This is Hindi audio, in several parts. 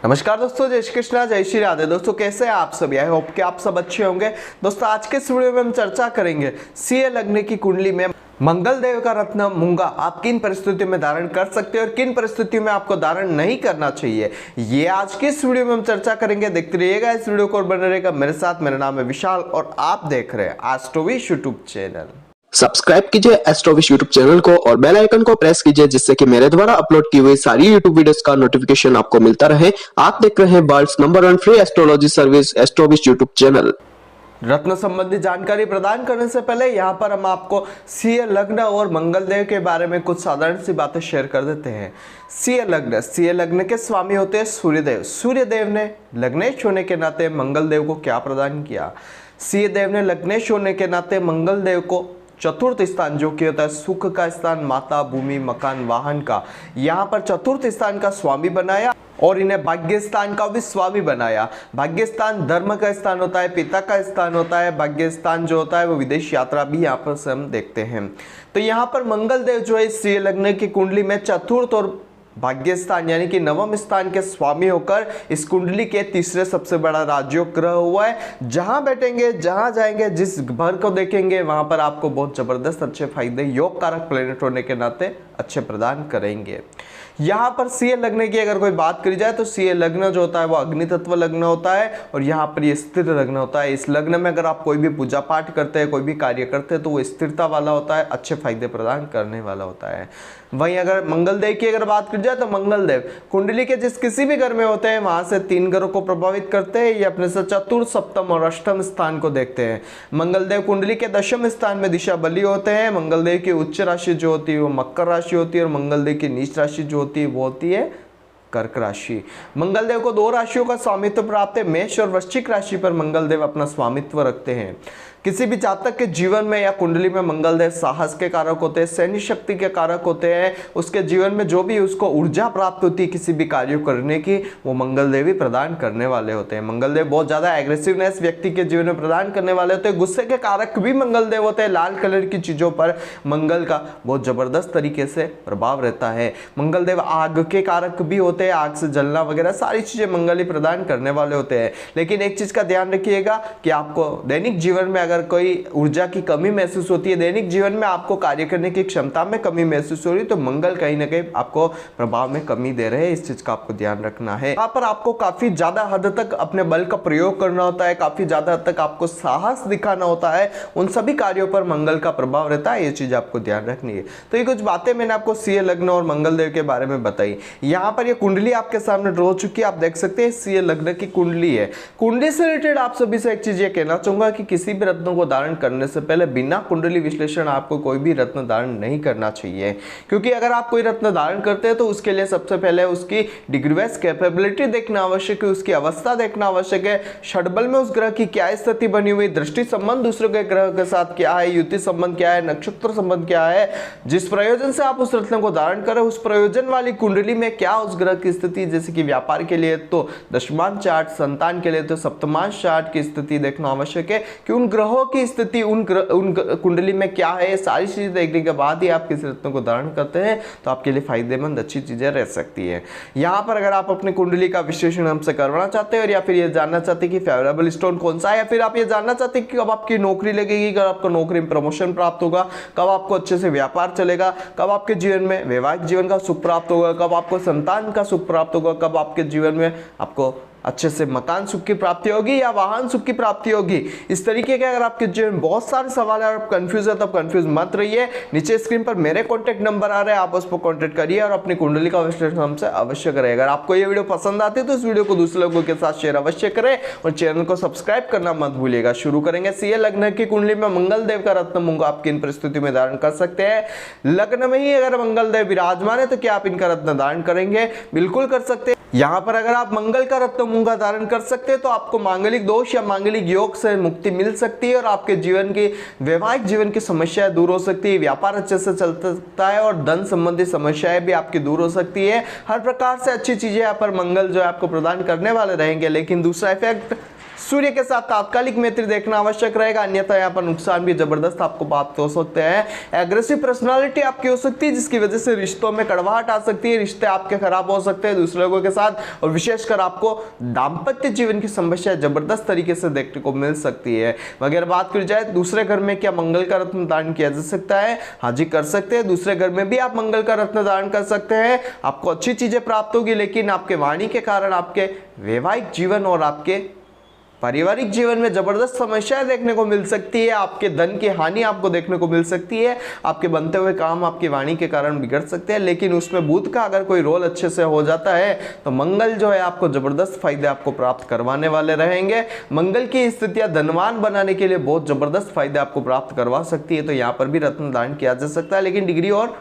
नमस्कार दोस्तों, जय श्री कृष्णा, जय श्री राधे। दोस्तों कैसे हैं आप सब? आई होप कि आप सब अच्छे होंगे। दोस्तों आज के इस वीडियो में हम चर्चा करेंगे सीए लग्न की कुंडली में मंगल देव का रत्न मूंगा आप किन परिस्थितियों में धारण कर सकते हैं और किन परिस्थितियों में आपको धारण नहीं करना चाहिए, ये आज के इस वीडियो में हम चर्चा करेंगे। देखते रहिएगा इस वीडियो को और बने रहेगा मेरे साथ। मेरा नाम है विशाल और आप देख रहे हैं एस्ट्रोविश यूट्यूब चैनल। सब्सक्राइब कीजिए एस्ट्रोविश यूट्यूब चैनल को और बेल आइकन को प्रेस कीजिए जिससे कि मेरे द्वारा अपलोड की हुई सारी यूट्यूब वीडियोस का नोटिफिकेशन आपको मिलता रहे। आप देख रहे हैं world's number 1 free astrology service Astrowish YouTube channel. रत्न संबंधी जानकारी प्रदान करने से पहले यहाँ पर हम आपको सीए लग्न और मंगल देव के बारे में कुछ साधारण सी बातें शेयर कर देते हैं। सीए लग्न के स्वामी होते हैं सूर्यदेव। सूर्यदेव ने लग्नेश होने के नाते मंगल देव को क्या प्रदान किया? सीए देव ने लग्नेश होने के नाते मंगल देव को चतुर्थ स्थान, जो कि होता है सुख का स्थान, माता, भूमि, मकान, वाहन का, यहाँ पर चतुर्थ स्थान का स्वामी बनाया और इन्हें भाग्य स्थान का भी स्वामी बनाया। भाग्य स्थान धर्म का स्थान होता है, पिता का स्थान होता है। भाग्य स्थान जो होता है वो विदेश यात्रा भी यहाँ पर से हम देखते हैं। तो यहाँ पर मंगल देव जो है सीए लग्न की कुंडली में चतुर्थ और भाग्य स्थान यानी कि नवम स्थान के स्वामी होकर इस कुंडली के तीसरे सबसे बड़ा राजयोग ग्रह हुआ है। जहां बैठेंगे, जहां जाएंगे, जिस घर को देखेंगे वहां पर आपको बहुत जबरदस्त अच्छे फायदे योग कारक प्लेनेट होने के नाते अच्छे प्रदान करेंगे। यहाँ पर सीए लग्न की अगर कोई बात करी जाए तो सीए लग्न जो होता है वो अग्नि तत्व लग्न होता है और यहाँ पर ये स्थिर लग्न होता है। इस लग्न में अगर आप कोई भी पूजा पाठ करते हैं, कोई भी कार्य करते हैं तो वो स्थिरता वाला होता है, अच्छे फायदे प्रदान करने वाला होता है। वहीं अगर मंगल देव की अगर बात करी जाए तो मंगल देव कुंडली के जिस किसी भी घर में होते हैं वहां से 3 घरों को प्रभावित करते हैं। ये अपने से चतुर्थ, सप्तम और अष्टम स्थान को देखते हैं। मंगल देव कुंडली के दशम स्थान में दिशा बली होते हैं। मंगल देव की उच्च राशि जो होती है वो मकर राशि होती है और मंगल देव की नीच राशि जो होती है वो होती है कर्क राशि। मंगल देव को 2 राशियों का स्वामित्व प्राप्त है। मेष और वृश्चिक राशि पर मंगल देव अपना स्वामित्व रखते हैं। किसी भी जातक के जीवन में या कुंडली में मंगल देव साहस के कारक होते हैं, सैन्य शक्ति के कारक होते हैं। उसके जीवन में जो भी उसको ऊर्जा प्राप्त होती है किसी भी कार्य करने की, वो मंगल देव ही प्रदान करने वाले होते हैं। मंगल देव बहुत ज्यादा एग्रेसिवनेस व्यक्ति के जीवन में प्रदान करने वाले होते हैं। गुस्से के कारक भी मंगल देव होते हैं। लाल कलर की चीजों पर मंगल का बहुत जबरदस्त तरीके से प्रभाव रहता है। मंगल देव आग के कारक भी होते हैं, आग से जलना वगैरह सारी चीजें मंगल ही प्रदान करने वाले होते हैं। लेकिन एक चीज का ध्यान रखिएगा कि आपको दैनिक जीवन में अगर कोई ऊर्जा की कमी महसूस होती है, दैनिक जीवन में आपको कार्य करने की क्षमता में कमी महसूस हो रही है, तो मंगल कहीं ना कहीं आपको प्रभाव में कमी दे रहे हैं। इस चीज का आपको ध्यान रखना है। यहाँ पर आपको काफी ज्यादा हद तक अपने बल का प्रयोग करना होता है, काफी ज्यादा हद तक आपको साहस दिखाना होता है। उन सभी कार्यों पर मंगल का प्रभाव रहता है, ये चीज आपको ध्यान रखनी है। तो ये कुछ बातें मैंने आपको सीए लग्न और मंगल देव के बारे में बताई। यहाँ पर ये कुंडली आपके सामने ड्रॉ चुकी है, आप देख सकते हैं सीए लग्न की कुंडली है। कुंडली से रिलेटेड आप सभी से एक चीज ये कहना चाहूंगा कि किसी भी रत्नों को धारण करने से पहले बिना कुंडली विश्लेषण आपको कोई भी रत्न धारण नहीं करना चाहिए। क्योंकि अगर आप कोई रत्न धारण करते हैं तो उसके लिए सबसे पहले उसकी डिग्री वाइज कैपेबिलिटी देखना आवश्यक है, उसकी अवस्था देखना आवश्यक है। षडबल में उस ग्रह की क्या स्थिति बनी हुई, दृष्टि संबंध दूसरे के ग्रह के साथ क्या है, युति संबंध क्या है, नक्षत्र संबंध क्या है, जिस प्रयोजन से आप उस रत्न को धारण करें उस प्रयोजन वाली कुंडली में क्या उस ग्रह की स्थिति, जैसे कि व्यापार के लिए तो दशमांश चार्ट, संतान के लिए तो सप्तमांश चार्ट की स्थिति देखना आवश्यक है कि उन ग्रहों की स्थिति उन कुंडली में क्या है। सारी चीजें देखने के बाद ही आप किसी रत्न को धारण करते हैं तो आपके लिए फायदेमंद अच्छी चीजें रह सकती है। यहाँ पर अगर आप अपनी कुंडली का विश्लेषण हमसे करवाना चाहते हैं और या फिर ये जानना चाहते हैं कि फेवरेबल स्टोन कौन सा है, या फिर आप ये जानना चाहते हैं कि कब आपकी नौकरी लगेगी, कब आपको नौकरी में प्रमोशन प्राप्त होगा, कब आपको अच्छे से व्यापार चलेगा, कब आपके जीवन में वैवाहिक जीवन का सुख प्राप्त होगा, कब आपको संतान का सुख प्राप्त होगा, कब आपके जीवन में आपको अच्छे से मकान सुख की प्राप्ति होगी या वाहन सुख की प्राप्ति होगी, इस तरीके के अगर आपके जीवन में बहुत सारे सवाल है और आप कंफ्यूज है तब कंफ्यूज मत रहिए। नीचे स्क्रीन पर मेरे कॉन्टैक्ट नंबर आ रहे हैं, आप उस पर कॉन्टैक्ट करिए और अपनी कुंडली का विश्लेषण हमसे अवश्य करें। अगर आपको ये वीडियो पसंद आती है तो इस वीडियो को दूसरे लोगों के साथ शेयर अवश्य करें और चैनल को सब्सक्राइब करना मत भूलिएगा। शुरू करेंगे सीए लग्न की कुंडली में मंगल देव का रत्न मूंगा आप किन परिस्थितियों में धारण कर सकते हैं। लग्न में ही अगर मंगल देव विराजमान है तो क्या आप इनका रत्न धारण करेंगे? बिल्कुल कर सकते हैं। यहाँ पर अगर आप मंगल का रत्न मूंगा धारण कर सकते हैं तो आपको मांगलिक दोष या मांगलिक योग से मुक्ति मिल सकती है और आपके जीवन की वैवाहिक जीवन की समस्याएं दूर हो सकती है, व्यापार अच्छे से चल सकता है और धन संबंधी समस्याएं भी आपकी दूर हो सकती है। हर प्रकार से अच्छी चीजें यहाँ पर मंगल जो है आपको प्रदान करने वाले रहेंगे। लेकिन दूसरा इफेक्ट सूर्य के साथ तात्कालिक मैत्री देखना आवश्यक रहेगा, अन्यथा यहाँ पर नुकसान भी जबरदस्त आपको प्राप्त हो सकते हैं। एग्रेसिव पर्सनालिटी आपकी हो सकती है, जिसकी वजह से रिश्तों में कड़वाहट आ सकती है, रिश्ते आपके खराब हो सकते हैं दूसरे लोगों के साथ, और विशेषकर आपको दाम्पत्य जीवन की समस्या जबरदस्त तरीके से देखने को मिल सकती है। अगर बात की जाए दूसरे घर में क्या मंगल का रत्न धारण किया जा सकता है? हाँ जी, कर सकते हैं। दूसरे घर में भी आप मंगल का रत्न धारण कर सकते हैं, आपको अच्छी चीजें प्राप्त होगी, लेकिन आपके वाणी के कारण आपके वैवाहिक जीवन और आपके पारिवारिक जीवन में जबरदस्त समस्याएं देखने को मिल सकती है। आपके धन की हानि आपको देखने को मिल सकती है, आपके बनते हुए काम आपकी वाणी के कारण बिगड़ सकते हैं, लेकिन उसमें बुध का अगर कोई रोल अच्छे से हो जाता है तो मंगल जो है आपको जबरदस्त फायदे आपको प्राप्त करवाने वाले रहेंगे। मंगल की स्थितियां धनवान बनाने के लिए बहुत जबरदस्त फायदे आपको प्राप्त करवा सकती है, तो यहाँ पर भी रत्न दान किया जा सकता है, लेकिन डिग्री और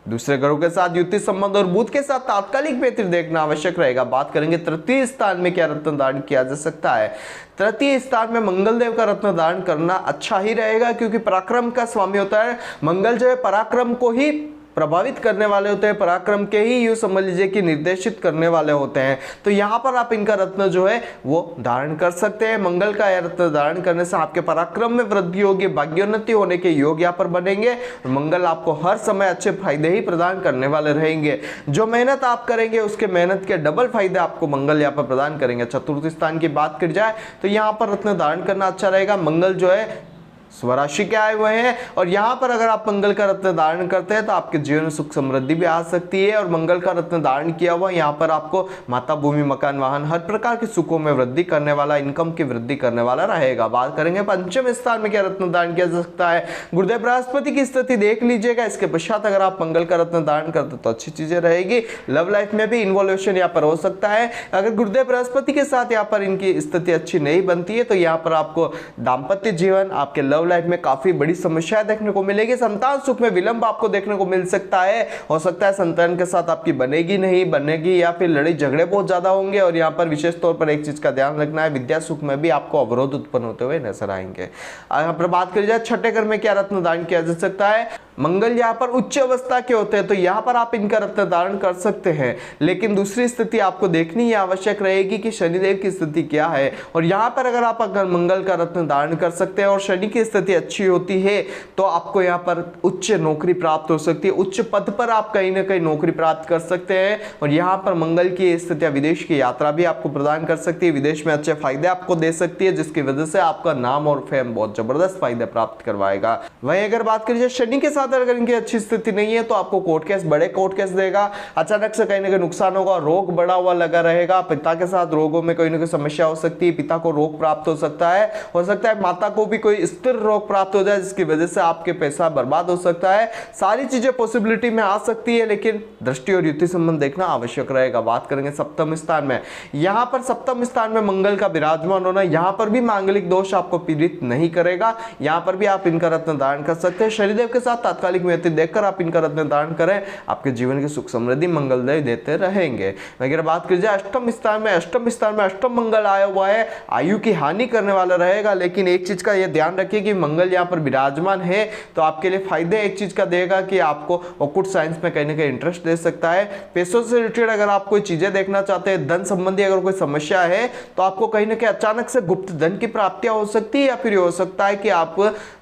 दूसरे ग्रहों के साथ युति संबंध और बुध के साथ तात्कालिक मैत्री देखना आवश्यक रहेगा। बात करेंगे तृतीय स्थान में क्या रत्न दान किया जा सकता है। तृतीय स्थान में मंगल देव का रत्न दान करना अच्छा ही रहेगा, क्योंकि पराक्रम का स्वामी होता है मंगल, जो है पराक्रम को ही प्रभावित करने वाले होते हैं, पराक्रम के ही यूं समझ लीजिए कि निर्देशित करने वाले होते हैं। तो यहाँ पर आप इनका रत्न जो है वो धारण कर सकते हैं। मंगल का यह रत्न धारण करने से आपके पराक्रम में वृद्धि होगी, भाग्योन्नति होने के योग यहाँ पर बनेंगे। मंगल आपको हर समय अच्छे फायदे ही प्रदान करने वाले रहेंगे। जो मेहनत आप करेंगे उसके मेहनत के डबल फायदे आपको मंगल यहाँ पर प्रदान करेंगे। चतुर्थ स्थान की बात की जाए तो यहाँ पर रत्न धारण करना अच्छा रहेगा। मंगल जो है स्वराशि के आए हुए हैं, और यहाँ पर अगर आप मंगल का रत्न धारण करते हैं तो आपके जीवन में सुख समृद्धि भी आ सकती है। और मंगल का रत्न धारण किया हुआ यहाँ पर आपको माता, भूमि, मकान, वाहन, हर प्रकार के सुखों में वृद्धि करने वाला, इनकम की वृद्धि करने वाला रहेगा। बात करेंगे पंचम स्थान में क्या रत्न धारण किया जा सकता है। गुरुदेव बृहस्पति की स्थिति देख लीजिएगा, इसके पश्चात अगर आप मंगल का रत्न धारण करते तो अच्छी चीजें रहेगी। लव लाइफ में भी इन्वॉल्यूशन यहाँ पर हो सकता है। अगर गुरुदेव बृहस्पति के साथ यहाँ पर इनकी स्थिति अच्छी नहीं बनती है तो यहाँ पर आपको दाम्पत्य जीवन, आपके लव लाइफ में काफी बड़ी समस्या देखने को मिलेगी। संतान सुख में विलंब आपको देखने को मिल सकता है। हो सकता है संतान के साथ आपकी बनेगी नहीं बनेगी, या फिर लड़ाई झगड़े बहुत ज्यादा होंगे। और यहाँ पर विशेष तौर पर एक चीज का ध्यान रखना है, विद्या सुख में भी आपको अवरोध उत्पन्न होते हुए नजर आएंगे। यहाँ पर बात करी जाए छठे घर में क्या रत्न दान किया जा सकता है। मंगल यहाँ पर उच्च अवस्था के होते हैं, तो यहाँ पर आप इनका रत्न धारण कर सकते हैं, लेकिन दूसरी स्थिति आपको देखनी ही आवश्यक रहेगी कि शनिदेव की स्थिति क्या है। और यहाँ पर अगर आप मंगल का रत्न धारण कर सकते हैं और शनि की स्थिति अच्छी होती है तो आपको यहाँ पर उच्च नौकरी प्राप्त हो सकती है, उच्च पद पर आप कहीं ना कहीं नौकरी प्राप्त कर सकते हैं। और यहाँ पर मंगल की स्थितियां विदेश की यात्रा भी आपको प्रदान कर सकती है, विदेश में अच्छे फायदे आपको दे सकती है, जिसकी वजह से आपका नाम और फेम बहुत जबरदस्त फायदे प्राप्त करवाएगा। वहीं अगर बात करिए शनि के साथ अगर इनकी अच्छी स्थिति नहीं है तो आपको कोर्ट केस, बड़े कोर्ट केस देगा, अचानक से कहीं ना कहीं नुकसान होगा, रोग बढ़ा हुआ लगा रहेगा। पिता के साथ रोगों में कोई ना कोई समस्या हो सकती है, पिता को रोग प्राप्त हो सकता है माता को भी कोई स्थिर रोग प्राप्त हो जाए, जिसकी वजह से आपके पैसा बर्बाद हो सकता है। सारी चीजें पॉसिबिलिटी में आ सकती है, लेकिन दृष्टि और युति संबंध देखना आवश्यक रहेगा। बात करेंगे सप्तम स्थान में, यहाँ पर सप्तम स्थान में मंगल का विराजमान होना यहाँ पर भी मांगलिक दोष आपको पीड़ित नहीं करेगा। यहाँ पर भी आप इनका रत्न धारण कर सकते हैं। शनिदेव के साथ तात्कालिक मैत्री देखकर आप इनका रत्न धारण करें, आपके जीवन की सुख समृद्धि मंगल देव देते रहेंगे। अगर बात की जाए अष्टम स्थान में अष्टम मंगल आया हुआ है, आयु की हानि करने वाला रहेगा। लेकिन एक चीज का यह ध्यान रखिए कि मंगल यहाँ पर विराजमान है तो आपके लिए फायदे एक चीज का देगा कि आपको ऑक्युल्ट साइंस में कहीं ना कहीं इंटरेस्ट दे सकता है। पैसों से रिलेटेड अगर आप कोई चीजें देखना चाहते हैं, धन संबंधी अगर कोई समस्या है तो आपको कहीं ना कहीं अचानक से गुप्त धन की प्राप्तियां हो सकती है, या फिर हो सकता है कि आप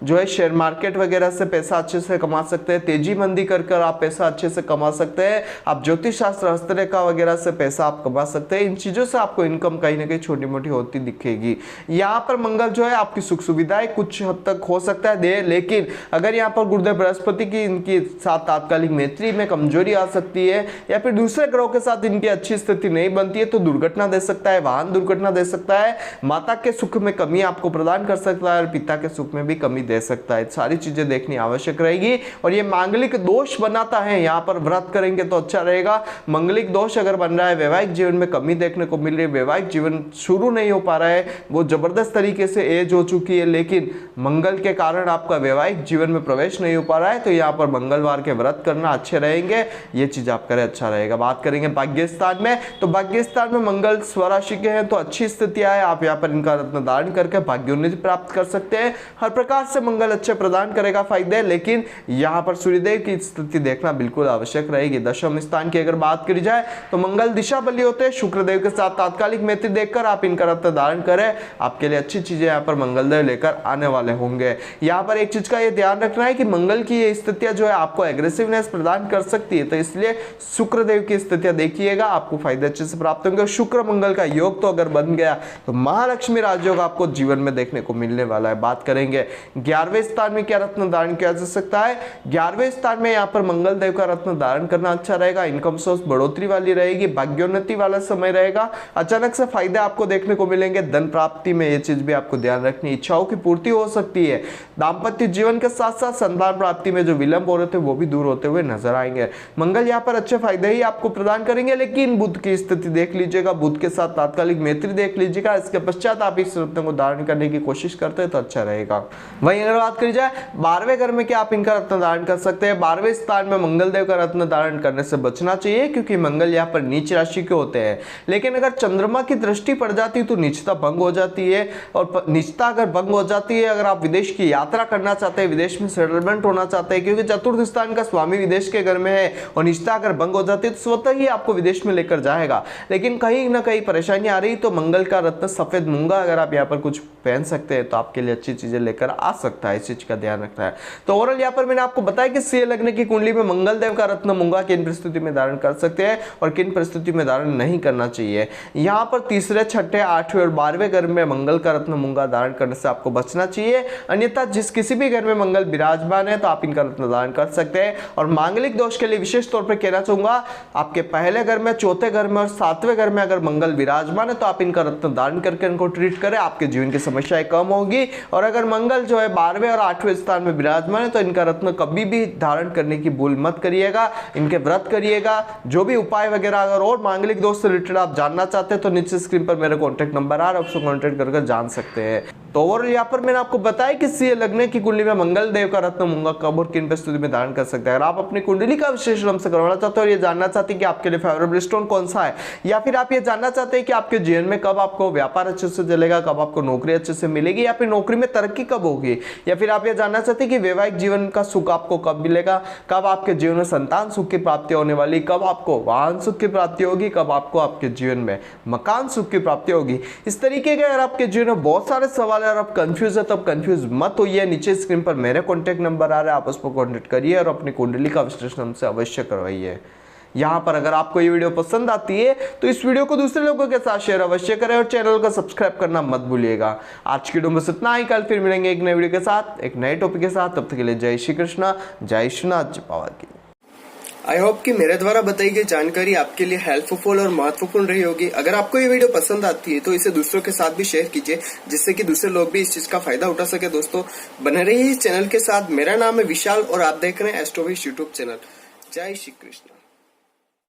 जो है शेयर मार्केट वगैरह से पैसा अच्छे से कमा सकते हैं, तेजी मंदी कर आप पैसा अच्छे से कमा सकते हैं, आप ज्योतिष शास्त्र, हस्तरेखा वगैरह से पैसा आप कमा सकते हैं। इन चीजों से आपको इनकम कहीं ना कहीं छोटी मोटी होती दिखेगी। यहाँ पर मंगल जो है आपकी सुख सुविधाएं कुछ हद तक हो सकता है दे, लेकिन अगर यहाँ पर गुरुदेव बृहस्पति की इनकी साथ तात्कालिक मैत्री में कमजोरी आ सकती है, या फिर दूसरे ग्रहों के साथ इनकी अच्छी स्थिति नहीं बनती है तो दुर्घटना दे सकता है, वाहन दुर्घटना दे सकता है, माता के सुख में कमी आपको प्रदान कर सकता है और पिता के सुख में भी कमी दे सकता है। सारी चीजें देखनी आवश्यक रहेगी। और ये मांगलिक दोष बनाता है, यहाँ पर व्रत करेंगे तो अच्छा रहेगा। मांगलिक दोष अगर बन रहा है, वैवाहिक जीवन में कमी देखने को मिल रही है, वैवाहिक जीवन शुरू नहीं हो पा रहा है, वो जबरदस्त तरीके से एज हो चुकी है, लेकिन मंगल के कारण आपका वैवाहिक जीवन में प्रवेश नहीं हो पा रहा है तो यहाँ पर मंगलवार के व्रत करना अच्छे रहेंगे, ये चीज आप करें अच्छा रहेगा। बात करेंगे भाग्य स्थान में, तो भाग्य स्थान में मंगल स्वराशि के हैं तो अच्छी स्थितियां है, आप यहाँ पर इनका रत्न धारण करके भाग्योन्नति प्राप्त कर सकते हैं। हर प्रकार से मंगल अच्छे प्रदान करेगा फायदे, लेकिन यहाँ पर सूर्यदेव की स्थिति देखना बिल्कुल आवश्यक रहेगी। दशम स्थान की अगर बात करी जाए तो मंगल दिशा बली होते हैं, शुक्रदेव के साथ तात्कालिक मैत्री देखकर आप इनका रत्न धारण करें, आपके लिए अच्छी चीजें यहाँ पर मंगलदेव लेकर आने वाले होंगे। यहाँ पर एक चीज का ये ध्यान रखना है कि मंगल की ये स्थितियां जो है आपको एग्रेसिवनेस प्रदान कर सकती है, तो इसलिए शुक्रदेव की स्थितियां देखिएगा, आपको फायदे अच्छे से प्राप्त होंगे। शुक्र मंगल का योग तो अगर बन गया तो महालक्ष्मी राजयोग आपको जीवन में देखने को मिलने वाला है। बात करेंगे 11वें स्थान में क्या रत्न धारण किया जा सकता है। 11वें स्थान में यहाँ पर मंगल देव का रत्न धारण करना अच्छा रहेगा, इनकम सोर्स बढ़ोतरी वाली रहेगी, भाग्योन्नति वाला समय रहेगा, अचानक से फायदे आपको देखने को मिलेंगे। धन प्राप्ति में ये चीज भी आपको ध्यान रखनी, इच्छाओं की पूर्ति हो सकती है। दाम्पत्य जीवन के साथ साथ संतान प्राप्ति में जो विलंब हो रहे थे वो भी दूर होते हुए नजर आएंगे। मंगल यहाँ पर अच्छे फायदे ही आपको प्रदान करेंगे, लेकिन बुध की स्थिति देख लीजिएगा, बुध के साथ तात्कालिक मैत्री देख लीजिएगा, इसके पश्चात आप इस रत्न को धारण करने की कोशिश करते हैं तो अच्छा रहेगा। वहीं अगर बात करी जाए 12वें घर में क्या आप इनका रत्न धारण कर सकते हैं। 12वें स्थान में मंगल देव का रत्न धारण करने से बचना चाहिए, क्योंकि मंगल यहाँ पर नीच राशि के होते हैं, लेकिन अगर चंद्रमा की दृष्टि पड़ जाती है तो निचता भंग हो जाती है, और निचता अगर भंग हो जाती है, अगर आप विदेश की यात्रा करना चाहते हैं, विदेश में सेटलमेंट होना चाहते हैं, क्योंकि चतुर्थ स्थान का स्वामी विदेश के घर में है और निचता अगर भंग हो जाती है तो स्वतः ही आपको विदेश में लेकर जाएगा, लेकिन कहीं ना कहीं परेशानी आ रही तो मंगल का रत्न सफेद मूंगा अगर आप यहाँ पर कुछ पहन सकते हैं तो आपके लिए अच्छी चीजें लेकर आ सकता है, इस चीज का ध्यान रखना है। तो ओवरऑल यहाँ पर मैंने आपको बताया कि सिंह लग्न की कुंडली में मंगल देव का रत्न मूंगा किन परिस्थिति में धारण कर सकते हैं और किन परिस्थिति में धारण नहीं करना चाहिए। यहाँ पर तीसरे, छठे, 8वें और 12वें घर में मंगल का रत्न मूंगा धारण करने से आपको बचना चाहिए, अन्यथा जिस किसी भी घर में मंगल विराजमान है तो आप इनका रत्न धारण कर सकते हैं। और मांगलिक दोष के लिए विशेष तौर पर कहना चाहूंगा, आपके पहले घर में, चौथे घर में और 7वें घर में अगर मंगल विराजमान है तो आप इनका रत्न धारण करके इनको ट्रीट करें, आपके जीवन की समस्याएं कम होगी। और अगर मंगल जो है 12वें और 8वें स्थान में विराजमान है तो इनका रत्न कभी भी धारण करने की भूल मत करिएगा, इनके व्रत करिएगा। जो भी उपाय वगैरह अगर और मांगलिक दोष से रिलेटेड आप जानना चाहते हैं तो नीचे स्क्रीन पर मेरा कॉन्टैक्ट नंबर आ रहा है, उसको कॉन्टैक्ट करके जान सकते हैं। तो ओवरऑल यहाँ पर मैंने आपको बताया कि सिंह लग्न की कुंडली में मंगल देव का रत्न मूंगा कब और किन परिस्थिति में धारण कर सकते हैं। अगर आप अपनी कुंडली का विश्लेषण हमसे करवाना चाहते हो और ये जानना चाहते हैं कि आपके लिए फेवरेबल स्टोन कौन सा है, या फिर आप ये जानना चाहते हैं कि आपके जीवन में कब आपको व्यापार अच्छे से चलेगा, कब आपको नौकरी अच्छे से मिलेगी, या फिर नौकरी में तरक्की कब होगी, या फिर आप ये जानना चाहते हैं कि वैवाहिक जीवन का सुख आपको कब मिलेगा, कब आपके जीवन में संतान सुख की प्राप्ति होने वाली, कब आपको वाहन सुख की प्राप्ति होगी, कब आपको आपके जीवन में मकान सुख की प्राप्ति होगी, इस तरीके के अगर आपके जीवन में बहुत सारे सवाल है और आप कंफ्यूज है तब कंफ्यूज मत होइए। नीचे स्क्रीन पर मेरे कॉन्टैक्ट नंबर आ रहा है, आप उस पर कॉन्टैक्ट करिए और अपनी कुंडली का विश्लेषण हमसे अवश्य करवाइए। यहाँ पर अगर आपको ये वीडियो पसंद आती है तो इस वीडियो को दूसरे लोगों के साथ शेयर अवश्य करें और चैनल को सब्सक्राइब करना मत भूलिएगा। आज की वीडियो में इतना ही, कल फिर मिलेंगे एक नए वीडियो के साथ, एक नए टॉपिक के साथ। तब तक के लिए जय श्री कृष्णा, जय श्रीनाथ, जय पावर की। आई होप कि मेरे द्वारा बताई गई जानकारी आपके लिए हेल्पफुल और महत्वपूर्ण रही होगी। अगर आपको ये वीडियो पसंद आती है तो इसे दूसरों के साथ भी शेयर कीजिए, जिससे कि दूसरे लोग भी इस चीज का फायदा उठा सके। दोस्तों बने रहिए इस चैनल के साथ। मेरा नाम है विशाल और आप देख रहे हैं एस्ट्रोविश यूट्यूब चैनल। जय श्री कृष्ण।